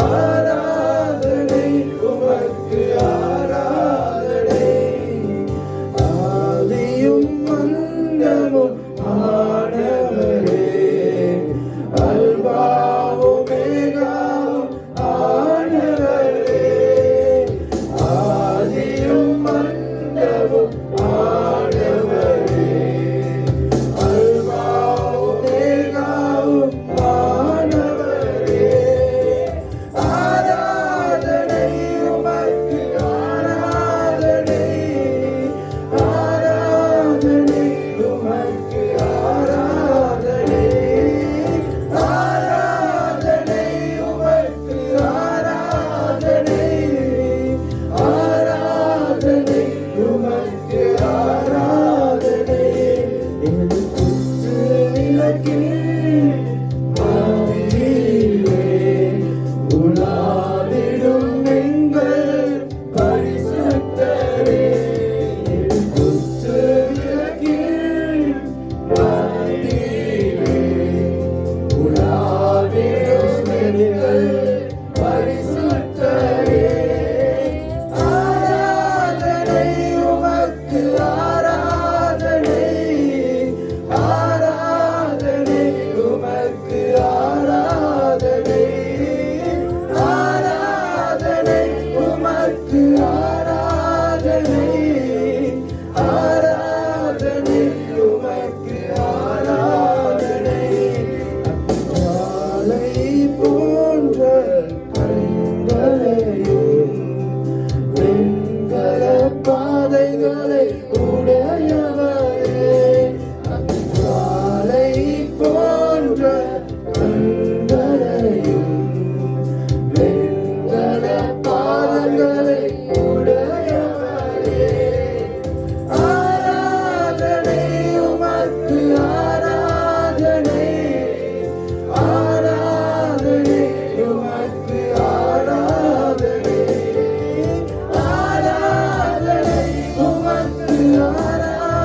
ஆராதனை உமக்கு ஆராதனை ஆதியும் அந்தமும் ஆனவரே அல்பாவும் மேகாவும் ஆனவரே ஆதியும் அந்தமும் ஆனவரே அல்பாவும் மேகாவும் ஆனவரே ஆராதனை உமக்கு ஆராதனை ஆராதனை உமக்கு ஆராதனை ஆராதனை உமக்கு ஆராதனை ஆராதனை உமக்கு ஆராதனை எனது குத்து விளக்கில் மத்தியிலே உலாவிடும் எங்கள் பரிசுத்தரே எனது குத்து விளக்கில் மத்தியிலே உலாவிடும் எங்கள் பரிசுத்தரே ஆராதனை உமக்கு ஆராதனை ஆராதனை உமக்கு ஆராதனை ஆராதனை உமக்கு ஆராதனை ஆராதனை உமக்கு ஆராதனை மாலை போன்ற கண்களையும் வெண்கல பாதைகளை உடையவரே மாலை போன்ற கண்களையும் வெண்கல பாதங்களை உடையவரே ஆராதனை உமக்கு ஆராதனை ஆராதனை உமக்கு ஆராதனை ஆராதனை உமக்கு ஆராதனை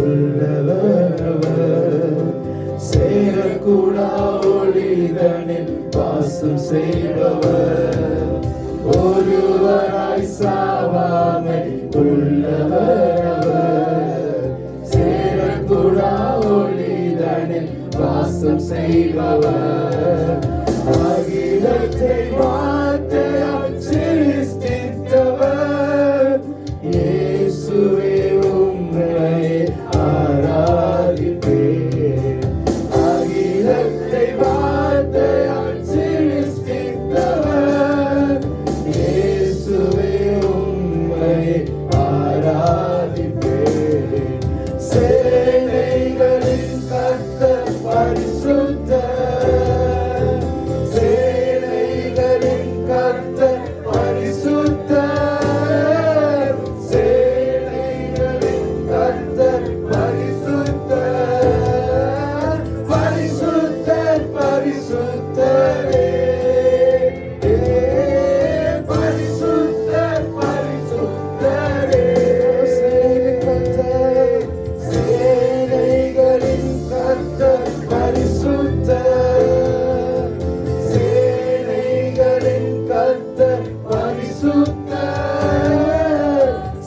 உள்ளவர் அவர். சேரக்கூடா ஒளிதனில் வாசம் செய்பவர், ஒருவராய் சாவாமை உள்ளவர் அவர். சேரக்கூடா ஒளிதனில் வாசம் செய்பவர், அகிலத்தை வார்த்தையால் சிருஷ்டித்தவர். இயேசுவே உம்மை ஆராதிப்பேன். அகிலத்தை வார்த்தையால் சிருஷ்டித்தவர். இயேசுவே உம்மை ஆராதிப்பேன். சேனைகளின் கர்த்தர் பரிசுத்தர். சேனைகளின் கர்த்தர் பரிசுத்தர். சேனைகளின் கர்த்தர் பரிசுத்தர். பரிசுத்தர் பரிசுத்தரே. பரிசுத்தர் பரிசுத்தரே. சேனைகளின் கர்த்தர் பரிசுத்தர். சேனைகளின் கர்த்தர் பரிசுத்தர்.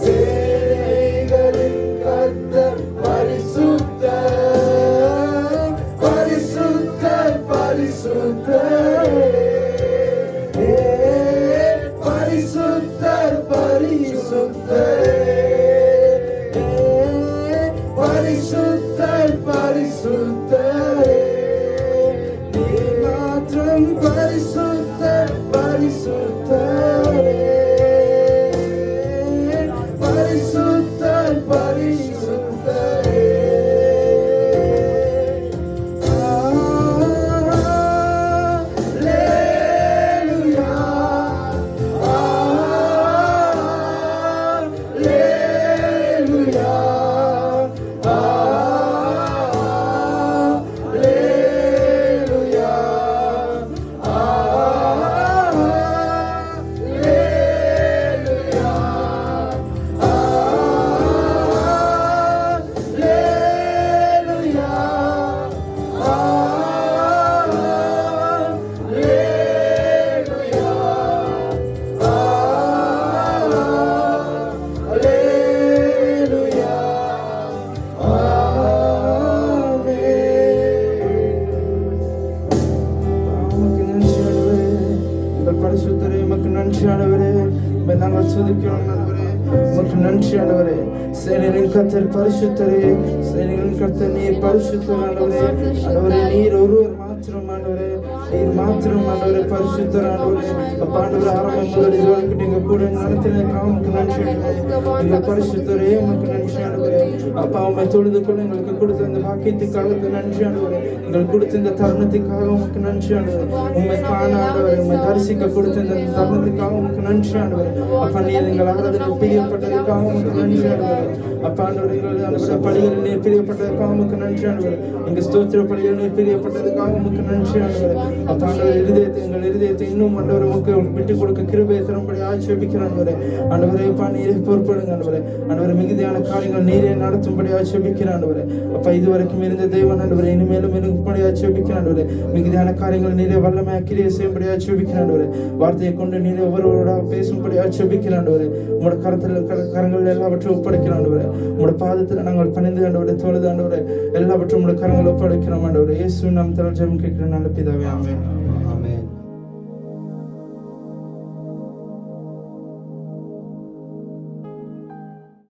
சேனைகளின் கர்த்தர் பரிசுத்தர். பரிசுத்தர் பரிசுத்தரே. பரிசுத்தர் பரிசுத்தரே. பரிசுத்தர் பரிசுத்தரே. நீர் மாத்திரம் பரிசுத்தர் பரிசுத்தரே. பரிசுத்தர் பரிசுத்தரே. அல்லேலூயா. அல்லேலூயா. அல்லேலூயா. அல்லேலூயா. அல்லேலூயா. அல்லேலூயா. அல்லேலூயா. உமக்கு நன்றி ஆண்டவரே. எங்கள் பரிசுத்தரே உமக்கு நன்றி ஆண்டவரே. உம்மை நாங்கள் துதிக்கிறோம் ஆண்டவரே. உமக்கு நன்றி ஆண்டவரே. சேனைகளின் கர்த்தர் பரிசுத்தரே. சேனைகளின் கர்த்தர் நீர் பரிசுத்தர் ஆண்டவரே. ஆண்டவரே நீர் ஒருவர் மாத்திரம் ஆண்டவரே. நீர் மாத்திரம் ஆண்டவரே பரிசுத்தர் ஆண்டவரே. அப்பா ஆண்டவரே ஆரம்பம் முதல் இதுவரைக்கும் நீங்க கூட நடத்தினதுக்காக உமக்கு நன்றி ஆண்டவரே. எங்கள் பரிசுத்தரே உமக்கு நன்றி ஆண்டவரே. அப்பா உம்மை தொழுது கொள்ள எங்களுக்கு கொடுத்த இந்த பாக்கியத்துக்காக நன்றி ஆண்டவரே. எங்களுக்கு கொடுத்த இந்த தருணத்துக்காக உமக்கு நன்றி ஆண்டவரே. உம்மை காண ஆண்டவரே, உம்மை தரிசிக்க கொடுத்த இந்த தருணத்துக்காக உமக்கு நன்றி ஆண்டவரே. அப்பா நீர் எங்கள் ஆராதனை பிரியப்பட்டதுக்காக உமக்கு நன்றி ஆண்டவரே. அப்பா ஆண்டவரே எங்கள் ஆண்டவரே பலிகளில் நீர் பிரியப்பட்டதுக்காக உமக்கு நன்றி ஆண்டவரே. எங்கள் ஸ்தோத்திர பலிகளில் நீர் பிரியப்பட்டதுக்காக உமக்கு நன்றி ஆண்டவரே. அப்பா ஆண்டவரே எங்கள் இருதயத்தை இன்னும் ஆண்டவரே உமக்கு விட்டு கொடுக்க கிருபையை தரும்படி ஆட்சேபிக்கிறேன் ஆண்டவரே. ஆண்டவரே அப்பா நீரே பொறுப்படுங்க ஆண்டவரே. ஆண்டவரே மிகுதியான காரியங்கள் நீரே நடத்தும்படி ஆட்சேபிக்கிறேன் ஆண்டவரே. அப்பா இதுவரைக்கும் இருந்த தெய்வம் ஆண்டவரே இனிமேலும் இருக்கும்படி ஆட்சேபிக்கிறேன் ஆண்டவரே. மிகுதியான காரியங்கள் நீரே வல்லமை கிரியை செய்யும்படி ஆட்சேபிக்கிறேன் ஆண்டவரே. வார்த்தையை கொண்டு நீரே ஒவ்வொருவரோட பேசும்படி ஆட்சேபிக்கிறேன் ஆண்டவரே. உங்களோட கரங்கள் எல்லாவற்றையும் ஒப்படைக்கிறோம் ஆண்டவரே. உங்களோட பாதத்தில் நாங்கள் பணிந்து ஆண்டவரே, தொழுது ஆண்டவரே, எல்லாவற்றும் உங்களோட கரங்கள் ஒப்படைக்கிறோம் ஆண்டவரே. இயேசு நாமத்தில் ஜெபம் கேட்கிறேன் நல்ல பிதாவே, ஆமென்.